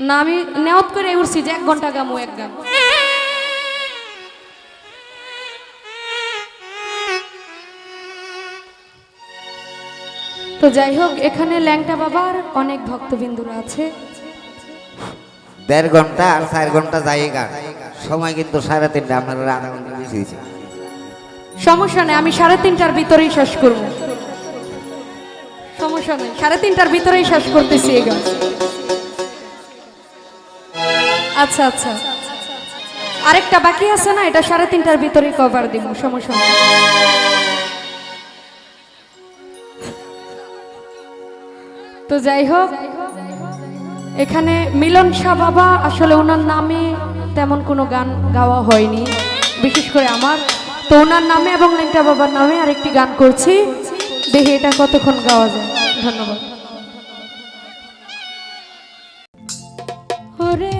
না আমি নেওয়াত করে উঠছি যে 1 ঘন্টা গামু এক গান। তো যাই হোক, এখানে ল্যাংটা বাবার অনেক ভক্তবিন্দুরা আছে। 1.5 ঘন্টা আর 4 ঘন্টা জায়গা সময় কিন্তু 3:30, আপনারা আধা ঘন্টা বেশি হয়েছে। সমস্যা নেই, আমি 3:30টার ভিতরেই শেষ করব। সমস্যা নেই, 3:30টার ভিতরেই শেষ করতেছি এই গান। আচ্ছা আচ্ছা, আরেকটা বাকি আছে না, এটা 3:30টার ভিতরেই কভার দিব, সমস্যা নেই। তো যাই হোক, এখানে মিলন শাহ বাবা, আসলে ওনার নামে তেমন কোনো গান গাওয়া হয়নি, বিশেষ করে আমার। তো ওনার নামে এবং ল্যাংটা বাবার নামে আরেকটি গান করছি, দেখি এটা কতক্ষণ গাওয়া যায়। ধন্যবাদ। ওরে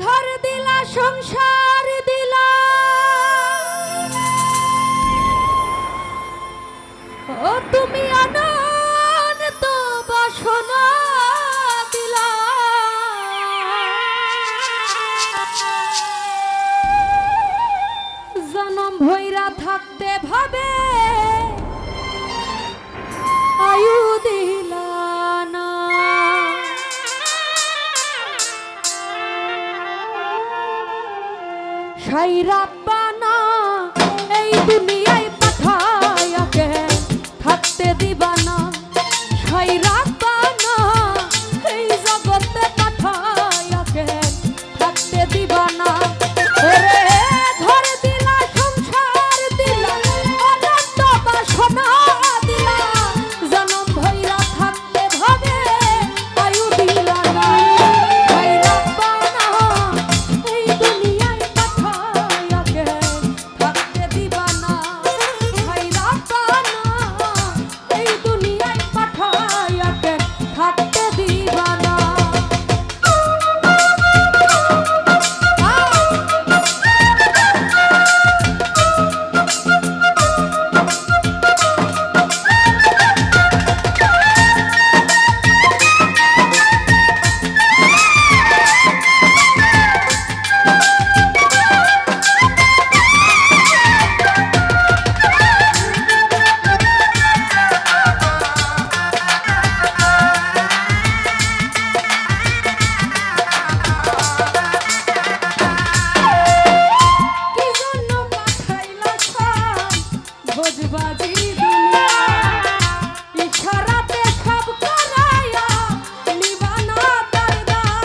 ঘর দিলা, সংসার দিলা, ও তুমি অনন্ত বাসনা দিলা, জনম ভৈরা থাকতে ভাবে আয়ু দিলা না। সাইরাব্বানা এই দুনিয়ায় পাঠায়া কে থাকতে দিবা না। সাইরাব্বানা এই জগতে পাঠায়া কে থাকতে দিবা না। ওরে ঘর দিলা, সংসার দিলা, অনন্ত বাসনা দিলা, জনম ভৈরা থাকতে ভাবে আয়ু দিলা না। সাইরাব্বানা এই দুনিয়ায় পাঠায়া কে থাকতে দিবা না। সাইরাব্বানা এই দুনিয়ায় পাঠায়া কে থাকতে দিবা না। কি জন্য পাঠাইলা সব ভোজবাজি দুনিয়া, ইশারাতে সব করাইয়া নিবানা তার দাম।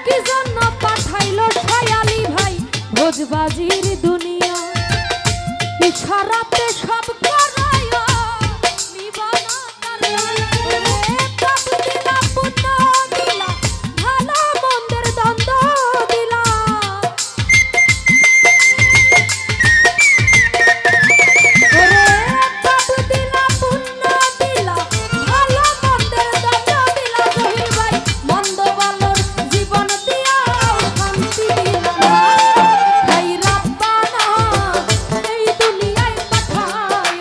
কি জন্য পাঠাইলো শায়ালি ভাই ভোজবাজির দুনিয়া, ইশারাতে সব করাইয়া নিবানা তার দাম। পাপ দিলা, পুণ্য দিলা, ভালো মন্দের দ্বন্দ্ব দিলা। পাপ দিলা, পুণ্য দিলা, ভালো মন্দের দ্বন্দ্ব দিলা। জহির ভাই মন্দ ভালোর জীবন দিয়া শান্তি দিলা না। সাইরাব্বানা এই দুনিয়ায় পাঠায়া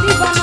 দিবানা